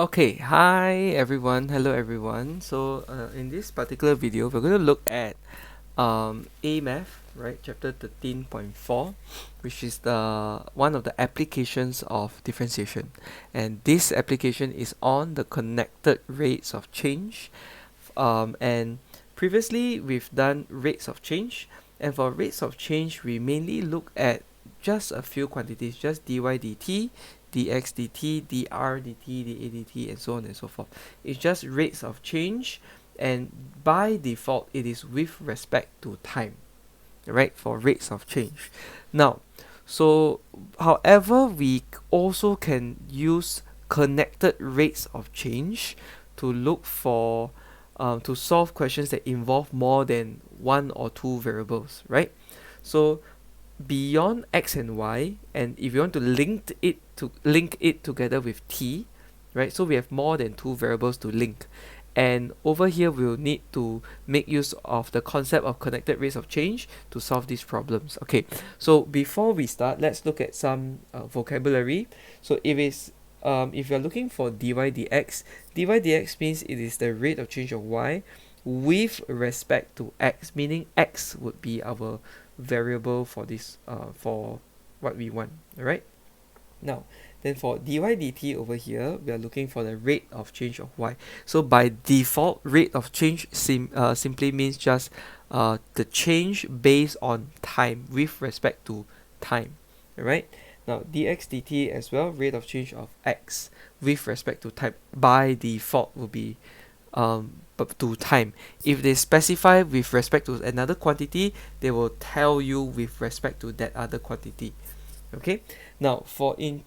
Okay, hi everyone, hello everyone. In this particular video, we're going to look at AMath, right, chapter 13.4, which is the one of the applications of differentiation. And this application is on the connected rates of change. And previously, we've done rates of change. And for rates of change, we mainly look at just a few quantities, just dy dt, dx dt, dr dt, dA dt, and so on and so forth. It's just rates of change, and by default, it is with respect to time, right? For rates of change. Now, however, we also can use connected rates of change to look for to solve questions that involve more than one or two variables, right? So beyond x and y, and if you want to link it together with t, right? So we have more than two variables to link, and over here we'll need to make use of the concept of connected rates of change to solve these problems. Okay, so before we start, let's look at some vocabulary. So if you're looking for dy dx means it is the rate of change of y with respect to x, meaning x would be our variable for this for what we want. All right, now then for dy dt over here, we are looking for the rate of change of y. So by default, rate of change simply means just the change based on time, with respect to time. All right, now dx dt as well, rate of change of x with respect to time, by default will be but to time. If they specify with respect to another quantity, they will tell you with respect to that other quantity. Okay, now in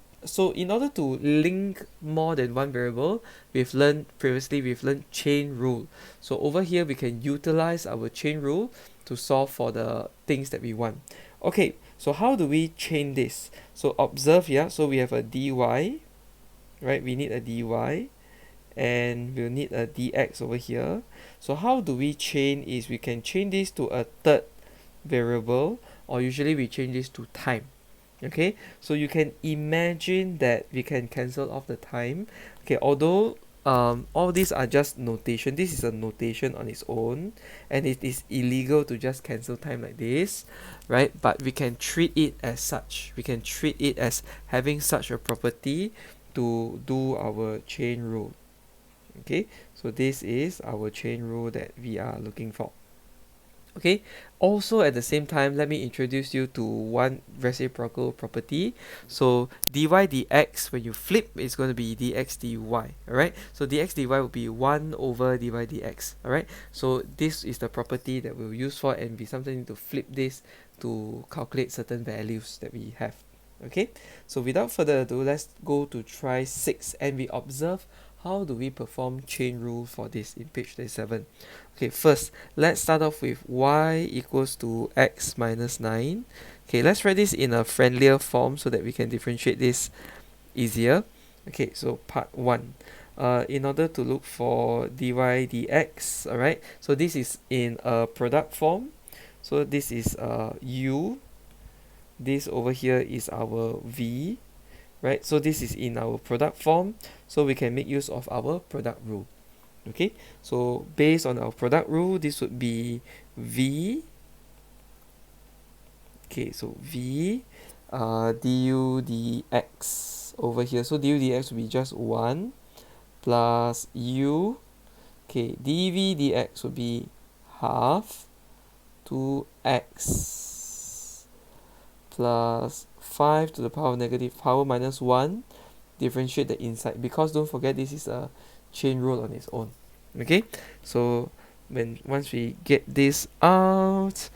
order to link more than one variable, we've learned chain rule. So over here we can utilize our chain rule to solve for the things that we want. Okay, so how do we chain this? So observe here, so we have a dy, right? We need a dy, and we'll need a dx over here. So how do we chain is we can chain this to a third variable, or usually we change this to time. Okay, so you can imagine that we can cancel off the time. Okay, although all these are just notation, this is a notation on its own, and it is illegal to just cancel time like this, right? But we can treat it as such. We can treat it as having such a property to do our chain rule. Okay, so this is our chain rule that we are looking for. Okay, also at the same time, let me introduce you to one reciprocal property. So dy dx, when you flip, it's going to be dx dy. Alright, so dx dy will be 1 over dy dx. Alright, so this is the property that we'll use for, and we sometimes need to flip this to calculate certain values that we have. Okay, so without further ado, let's go to try 6, and we observe how do we perform chain rule for this in page 37. Okay, first, let's start off with y equals to x minus 9. Okay, let's write this in a friendlier form so that we can differentiate this easier. Okay, so part 1. In order to look for dy dx, alright, so this is in a product form. So this is u, this over here is our v, right? So this is in our product form, so we can make use of our product rule. Okay, so based on our product rule, this would be v. Okay, so v du dx over here. So du dx will be just 1 plus u. Okay, dv dx would be half 2x plus 5 to the power of negative power minus 1. Differentiate the inside, because don't forget this is a chain rule on its own. Okay, so once we get this out,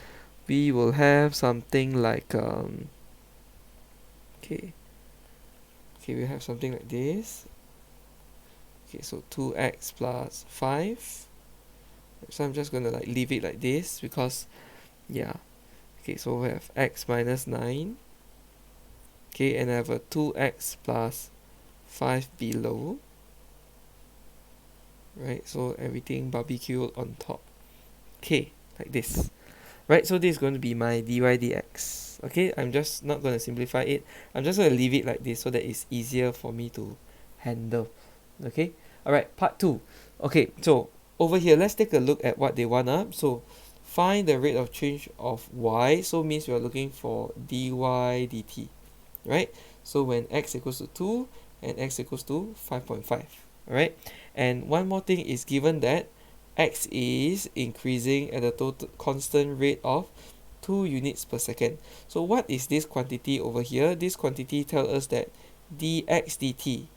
we will have something like okay, we have something like this. Okay, so 2x plus 5. So I'm just gonna like leave it like this because yeah. Okay, so we have x minus 9. Okay, and I have a 2x plus 5 below, right? So everything barbecue on top. Okay, like this, right? So this is going to be my dy dx. Okay, I'm just not going to simplify it. I'm just going to leave it like this so that it's easier for me to handle. Okay, all right, part 2. Okay, so over here, let's take a look at what they want up. So find the rate of change of y, so means we are looking for dy dt, right? So when x equals to 2 and x equals to 5.5, all right? And one more thing is given that x is increasing at a total constant rate of 2 units per second. So what is this quantity over here? This quantity tells us that dx dt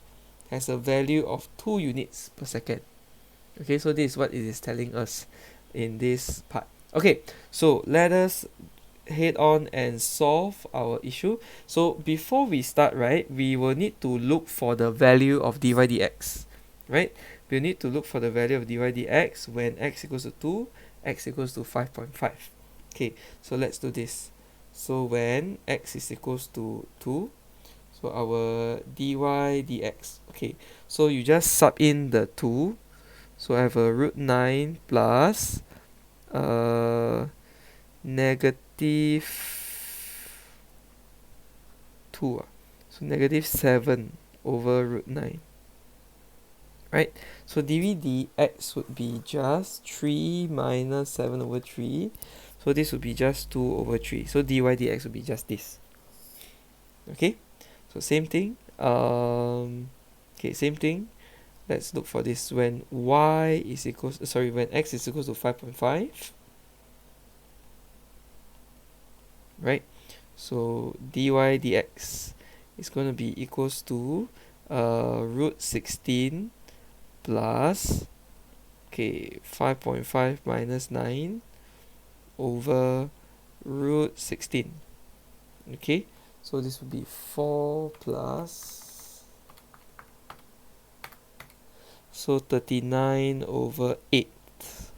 has a value of 2 units per second. Okay, so this is what it is telling us in this part. Okay, so let us head on and solve our issue. So before we start, right, we will need to look for the value of dy dx, right? We need to look for the value of dy dx when x equals to 2, x equals to 5.5. Okay, so let's do this. So when x is equals to 2, so our dy dx, okay, so you just sub in the 2. So I have a root 9 plus negative 2. So negative 7 over root 9. Right? So dv dx would be just 3 minus 7 over 3. So this would be just 2 over 3. So dy dx would be just this. Okay? So same thing. Okay, same thing. Let's look for this when y is equals, when x is equals to 5.5. Right? So dy dx is going to be equals to root 16 plus 5.5 minus 9 over root 16. Okay, so this would be 4 plus, so 39 over 8.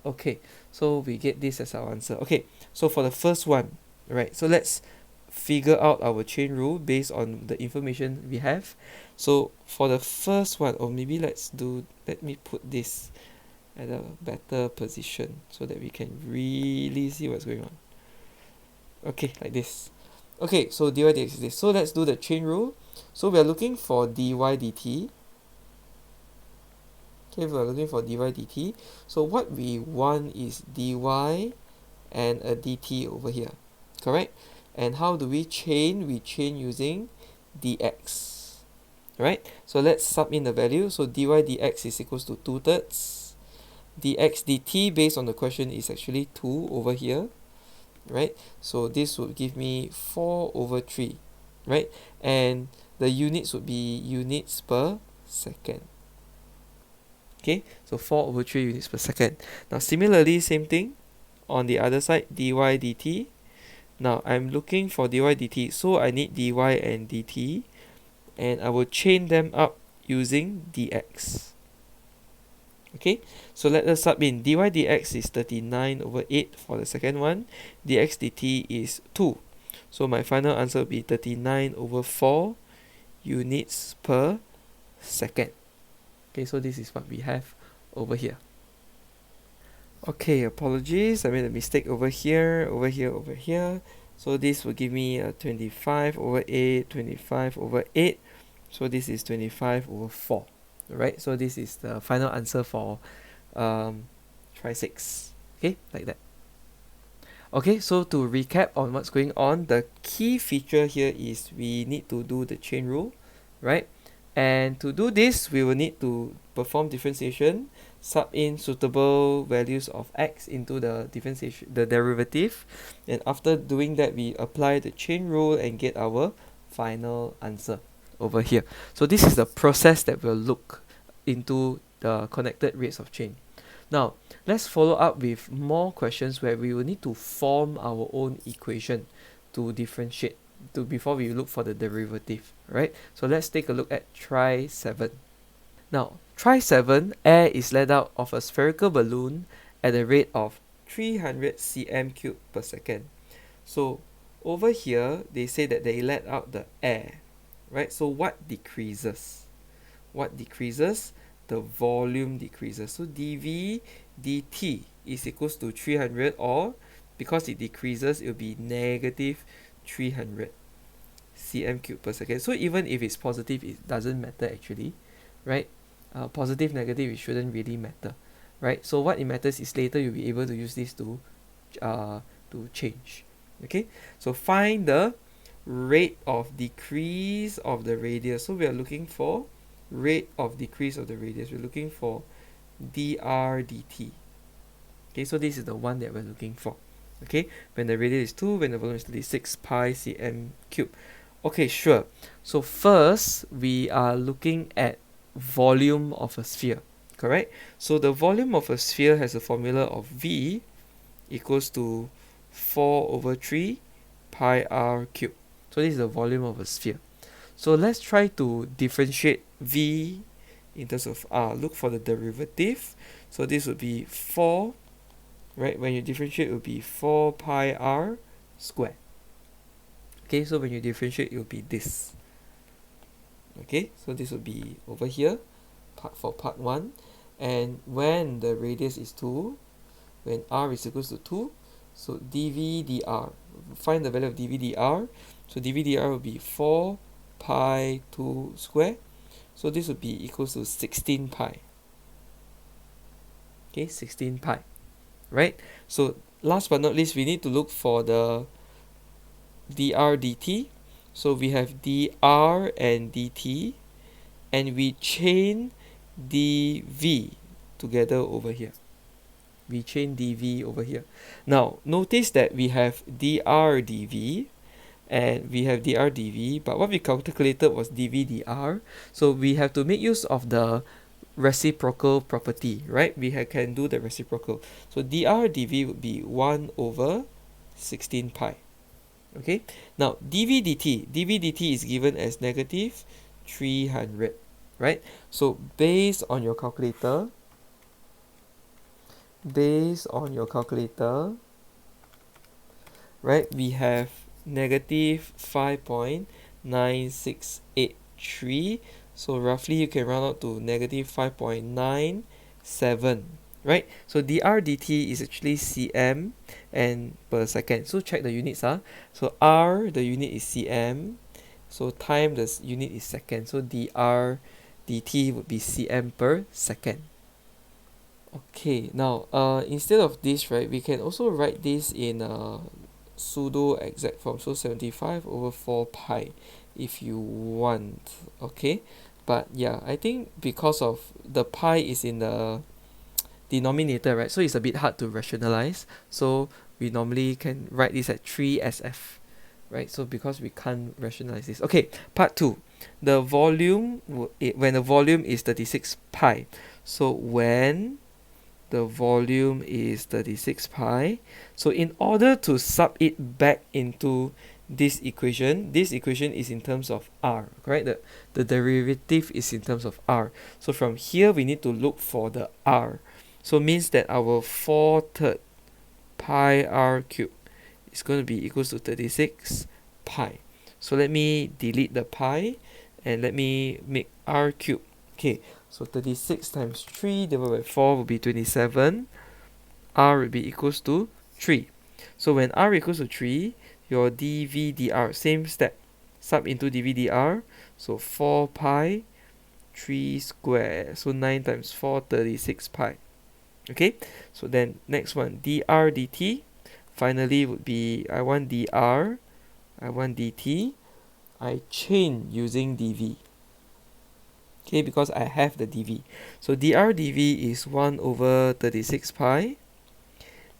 Okay, so we get this as our answer. Okay, so for the first one, right, so let's figure out our chain rule based on the information we have. So for the first one, or maybe let me put this at a better position so that we can really see what's going on. Okay, like this. Okay, so dy dx is this. So let's do the chain rule. So we are looking for dy dt. Okay, we are looking for dy dt. So what we want is dy and a dt over here. Correct? And how do we chain? We chain using dx. Right? So let's sub in the value. So dy dx is equals to 2/3. Dx dt based on the question is actually 2 over here. Right? So this would give me 4 over 3. Right? And the units would be units per second. Okay? So 4 over 3 units per second. Now similarly, same thing on the other side, dy dt. Now I'm looking for dy dt, so I need dy and dt, and I will chain them up using dx. Okay, so let us sub in. Dy dx is 39 over 8 for the second one. Dx dt is 2. So my final answer will be 39 over 4 units per second. Okay, so this is what we have over here. Okay, apologies, I made a mistake over here, over here, over here. So this will give me 25 over 8, 25 over 8. So this is 25 over 4. Alright, so this is the final answer for try 6. Okay, like that. Okay, so to recap on what's going on, the key feature here is we need to do the chain rule, right? And to do this, we will need to perform differentiation, sub in suitable values of x into the differentiation, the derivative, and after doing that, we apply the chain rule and get our final answer over here. So this is the process that will look into the connected rates of chain. Now, let's follow up with more questions where we will need to form our own equation to differentiate before we look for the derivative, right? So let's take a look at try 7. Now, try 7, air is let out of a spherical balloon at a rate of 300 cm cubed per second. So over here, they say that they let out the air, right? So what decreases? What decreases? The volume decreases. So dv dt is equals to 300, or because it decreases, it will be negative 300 cm cubed per second. So even if it's positive, it doesn't matter actually, right? positive, negative, it shouldn't really matter, right? So what it matters is later you'll be able to use this uh, to change. Okay, so find the rate of decrease of the radius. So we are looking for rate of decrease of the radius. We're looking for dr dt. Okay, so this is the one that we're looking for. Okay, when the radius is 2, when the volume is 36 pi cm cube. Okay, sure. So first, we are looking at volume of a sphere, correct? So the volume of a sphere has a formula of V equals to 4 over 3 pi r cube. So this is the volume of a sphere. So let's try to differentiate V in terms of R. Look for the derivative. So this would be 4, right? When you differentiate, it will be 4 pi r squared. Okay, so when you differentiate, it will be this. Okay, so this will be over here for part 1. And when the radius is 2, when r is equals to 2, so dv dr, find the value of dv dr. So dv dr will be 4 pi 2 square. So this would be equals to 16 pi. Okay, 16 pi, right? So last but not least, we need to look for the dr dt. So we have dr and dt, and we chain dv together over here. We chain dv over here. Now notice that we have dr dv and we have dr dv, but what we calculated was dv dr. So we have to make use of the reciprocal property, right? We can do the reciprocal. So dr dv would be 1 over 16 pi. Okay, now dv dt is given as negative 300, right? So based on your calculator, right, we have negative 5.9683. So roughly you can round out to negative 5.97, right? So dr dt is actually cm and per second. So check the units. So r, the unit is cm. So time, the unit is second. So dr dt would be cm per second. Okay, now instead of this, right, we can also write this in pseudo exact form. So 75 over 4 pi if you want. Okay, but yeah, I think because of the pi is in the denominator, right, so it's a bit hard to rationalize. So we normally can write this at 3SF, right? So because we can't rationalize this. Okay, part 2. The volume, when the volume is 36 pi. So when the volume is 36 pi. So in order to sub it back into this equation is in terms of r, correct? The derivative is in terms of r. So from here, we need to look for the r. So means that our 4/3 pi r cube is going to be equals to 36 pi. So let me delete the pi and let me make r cube. Okay, so 36 times 3 divided by 4 will be 27. R will be equals to 3. So when R equals to 3, your dv dr, same step, sub into dv dr. So 4 pi 3 square. So 9 times 4, 36 pi. Okay, so then next one, dr dt. Finally would be, I want dr, I want dt. I chain using dv. Okay, because I have the dv. So dr dv is 1 over 36 pi.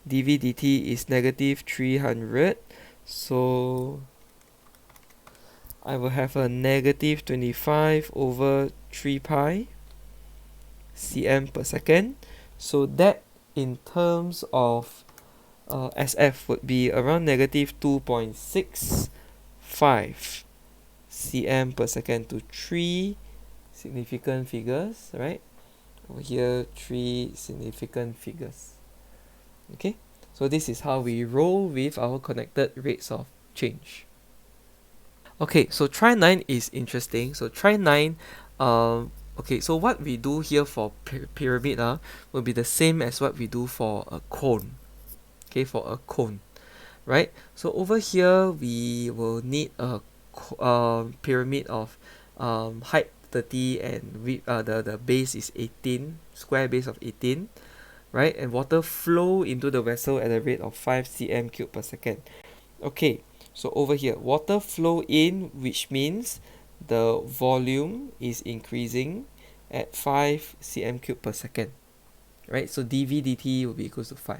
dv dt is negative 300. So I will have a negative 25 over 3 pi cm per second. So that in terms of SF would be around negative 2.65 cm per second to 3 significant figures, right? Over here, 3 significant figures. Okay, so this is how we roll with our connected rates of change. Okay, so try 9 is interesting. So try 9, okay, so what we do here for pyramid will be the same as what we do for a cone. Okay, for a cone, right? So over here, we will need a pyramid of height 30 and the base is 18, square base of 18, right? And water flow into the vessel at a rate of 5 cm cube per second. Okay, so over here, water flow in, which means the volume is increasing at 5 cm cube per second, right? So dv dt will be equals to 5.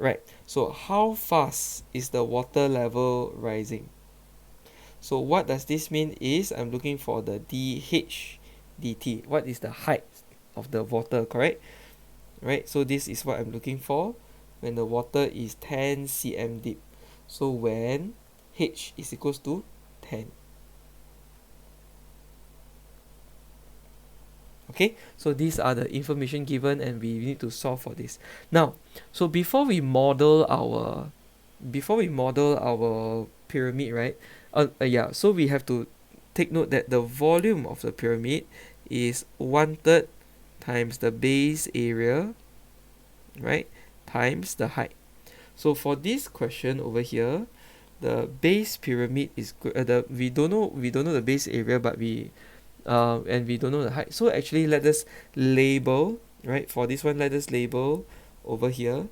Right, so how fast is the water level rising? So what does this mean is I'm looking for the dh dt. What is the height of the water, correct? Right, so this is what I'm looking for when the water is 10 cm deep. So when h is equals to 10. Okay, so these are the information given and we need to solve for this. Now, so before we model our pyramid, right? Yeah, so we have to take note that the volume of the pyramid is 1/3 times the base area, right, times the height. So for this question over here, the base pyramid is we don't know the base area, but and we don't know the height. So actually, let us label, right? For this one, let us label over here.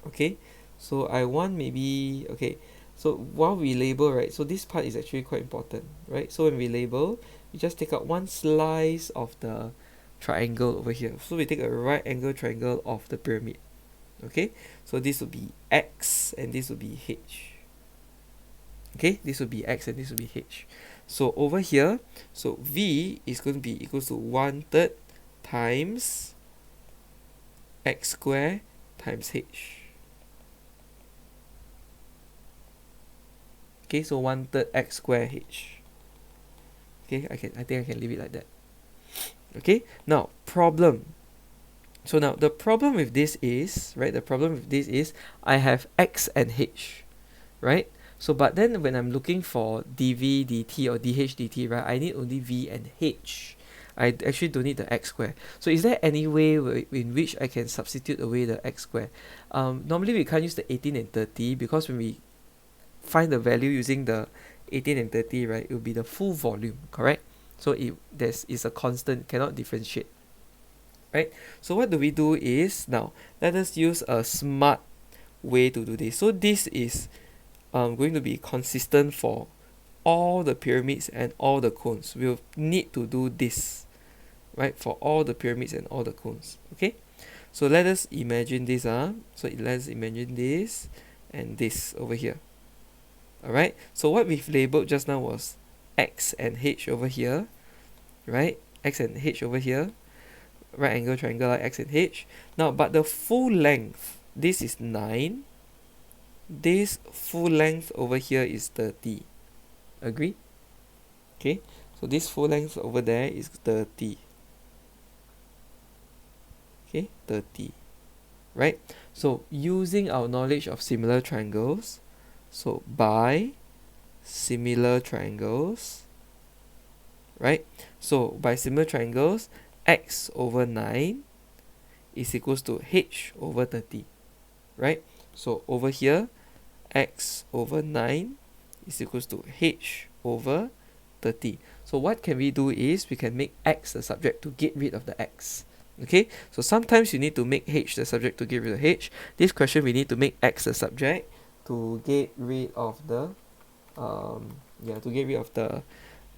Okay, so I want maybe, okay, so while we label, right, so this part is actually quite important, right? So when we label, we just take out one slice of the triangle over here. So we take a right angle triangle of the pyramid. Okay, so this would be x and this would be h. Okay, this would be x and this would be h. So over here, so v is going to be equals to 1/3 times x squared times h. Okay, so 1/3 x squared h. Okay, I think I can leave it like that. Okay, now problem. So now the problem with this is, right, I have x and h, right? So but then when I'm looking for dv dt or dh dt, right, I need only v and h. I actually don't need the x squared. So is there any way in which I can substitute away the x squared? Normally we can't use the 18 and 30 because when we find the value using the 18 and 30, right, it will be the full volume, correct? So it's a constant, cannot differentiate, right? So what do we do is, now let us use a smart way to do this. So this is going to be consistent for all the pyramids and all the cones. We'll need to do this, right, for all the pyramids and all the cones. Okay, so let us imagine this. So let's imagine this and this over here. Alright, so what we've labeled just now was x and h over here, right? X and h over here, right angle triangle like x and h. Now, but the full length, this is 9. This full length over here is 30. Agree? Okay, so this full length over there is 30. Okay, 30. Right? So using our knowledge of similar triangles, so by similar triangles, right? So by similar triangles, x over 9 is equals to h over 30, right? So over here, x over 9 is equals to h over 30. So what can we do is we can make x the subject to get rid of the x. Okay, so sometimes you need to make h the subject to get rid of h. This question we need to make x the subject to get rid of the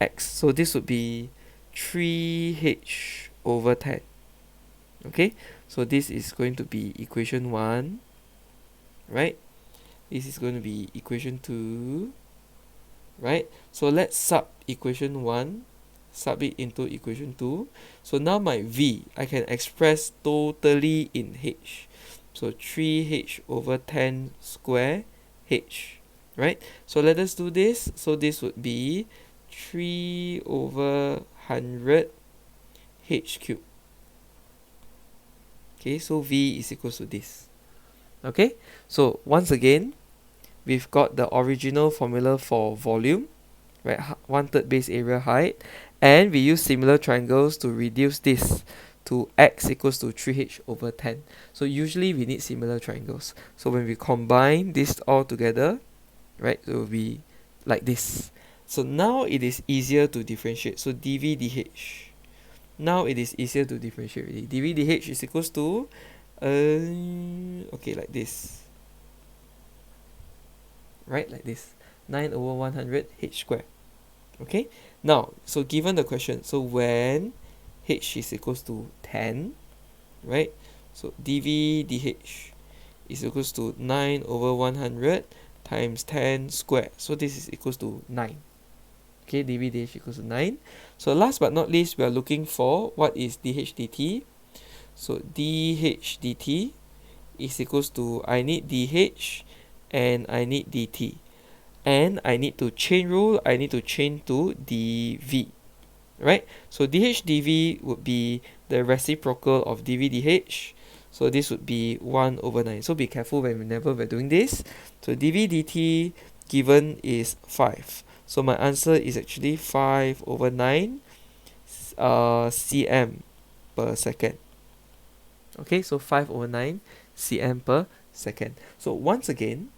x. So this would be 3h over 10. Okay, so this is going to be equation 1, right? This is going to be equation 2, right? So let's sub equation 1, sub it into equation 2. So now my v, I can express totally in h. So 3h over 10 square h, right? So let us do this. So this would be 3 over 100 h cubed. Okay, so v is equals to this. Okay, so once again, we've got the original formula for volume, right? 1/3 base area height, and we use similar triangles to reduce this to x equals to 3h over 10. So usually we need similar triangles. So when we combine this all together, right, it will be like this. So now it is easier to differentiate. So dv dh. Now it is easier to differentiate already. dv dh is equals to, okay, like this. Right, like this. 9 over 100 h squared. Okay, now, so given the question, so when h is equals to 10, right? So dv dh is equals to 9 over 100 times 10 squared. So this is equals to 9. Okay, dv dh equals to 9. So last but not least, we are looking for what is dh dt. So dh dt is equals to, I need dh and I need dt. And I need to chain rule, I need to chain to dv. Right? So dh dv would be the reciprocal of dv dh. So this would be 1 over 9. So be careful whenever we're doing this. So dv dt given is 5. So my answer is actually 5 over 9 cm per second. Okay, so 5 over 9 cm per second. So once again,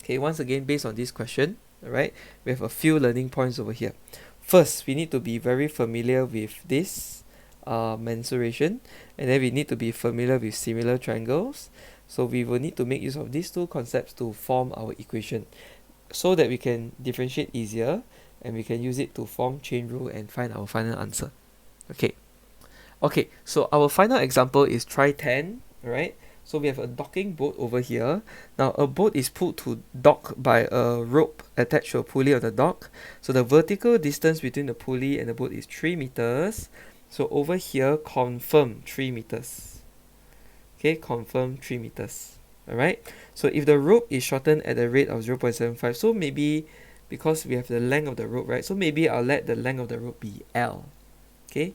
based on this question, alright, we have a few learning points over here. First, we need to be very familiar with this mensuration, and then we need to be familiar with similar triangles. So we will need to make use of these two concepts to form our equation, so that we can differentiate easier and we can use it to form chain rule and find our final answer. Okay, so our final example is try 10, right? So we have a docking boat over here. Now a boat is pulled to dock by a rope attached to a pulley on the dock. So the vertical distance between the pulley and the boat is 3 meters. So over here, confirm 3 meters. Okay, confirm 3 meters. Alright, so if the rope is shortened at a rate of 0.75, so maybe because we have the length of the rope, right? So maybe I'll let the length of the rope be L. Okay,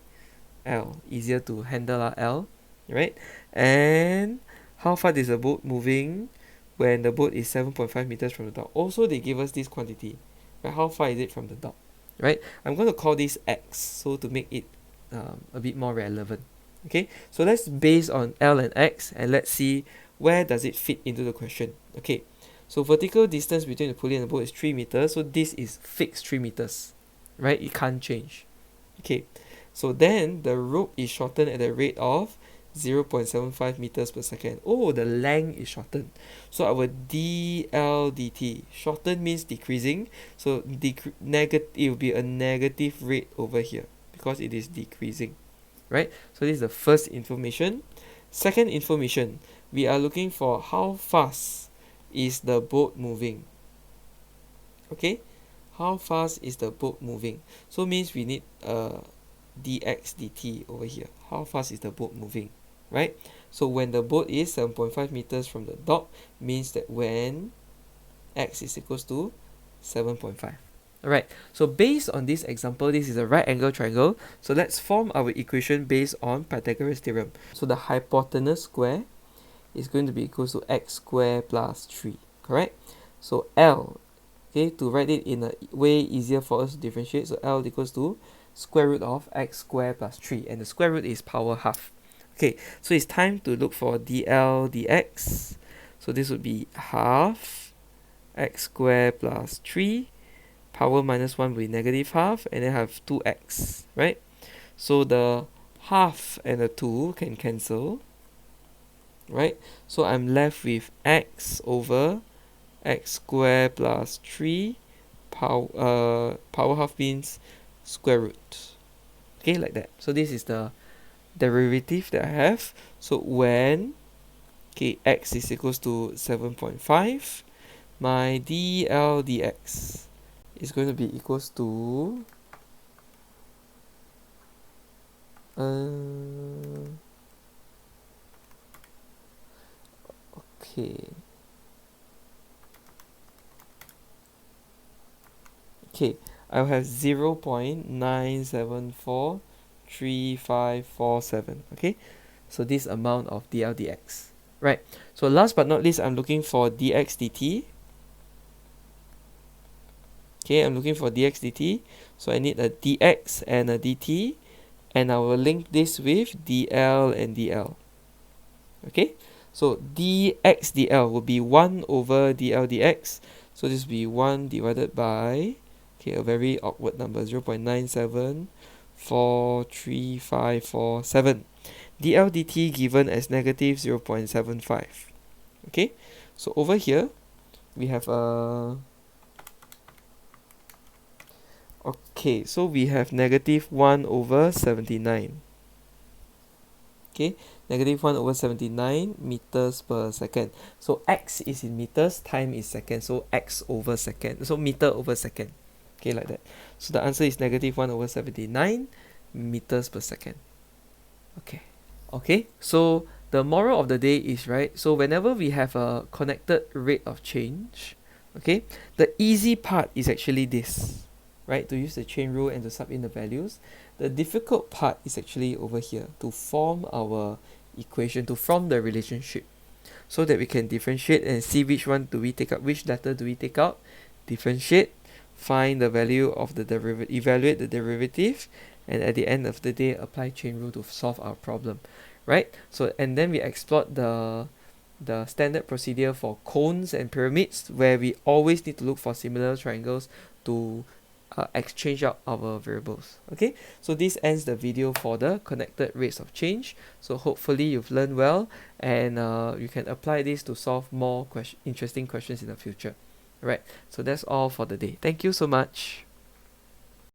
L, easier to handle, L, right? And how far is the boat moving when the boat is 7.5 meters from the dock? Also, they give us this quantity, right? How far is it from the dock, right? I'm going to call this X, so to make it a bit more relevant. Okay, so let's base on L and X, and let's see where does it fit into the question. Okay, so vertical distance between the pulley and the boat is 3 meters, so this is fixed 3 meters, right? It can't change. Okay, so then the rope is shortened at a rate of 0.75 meters per second. Oh, the length is shortened. So our dl dt, shortened means decreasing. So it will be a negative rate over here because it is decreasing, right? So this is the first information. Second information, we are looking for how fast is the boat moving. Okay, how fast is the boat moving? So means we need dx dt over here. How fast is the boat moving, right? So when the boat is 7.5 meters from the dock, means that when x is equals to 7.5. Alright, so based on this example, this is a right angle triangle. So let's form our equation based on Pythagoras theorem. So the hypotenuse square is going to be equals to x squared plus 3, correct? So L, okay, to write it in a way easier for us to differentiate, so L equals to square root of x squared plus 3, and the square root is power half. Okay, so it's time to look for dl dx. So this would be half x squared plus 3, power minus 1 will be negative half, and then have 2x, right? So the half and the 2 can cancel, right? So I'm left with x over x squared plus 3, power half means square root. Okay, like that. So this is the derivative that I have. So when x is equals to 7.5, my dl dx is going to be equals to I'll have 0.9743547. Okay, so this amount of dl dx, right? So last but not least, I'm looking for dx dt. Okay, I'm looking for dx dt, so I need a dx and a dt, and I will link this with dl and dl. Okay, so dx dl will be 1 over dl dx, so this will be 1 divided by Okay, a very awkward number, 0.97435447. dl/dt given as negative 0.75. Okay, so over here we have okay, so we have negative 1 over 79. Okay, negative 1 over 79 meters per second. So x is in meters, time is second, so x over second, so meter over second. Okay, like that. So the answer is negative 1 over 79 meters per second. Okay. Okay, so the moral of the day is, right, so whenever we have a connected rate of change, okay, the easy part is actually this, right, to use the chain rule and to sub in the values. The difficult part is actually over here, to form our equation, to form the relationship, so that we can differentiate and see which one do we take out, which letter do we take out, differentiate, find the value of the derivative, evaluate the derivative, and at the end of the day apply chain rule to solve our problem, right? So, and then we explored the standard procedure for cones and pyramids, where we always need to look for similar triangles to exchange out our variables. Okay, so this ends the video for the connected rates of change. So hopefully you've learned well, and you can apply this to solve more interesting questions in the future. Right, so that's all for the day. Thank you so much.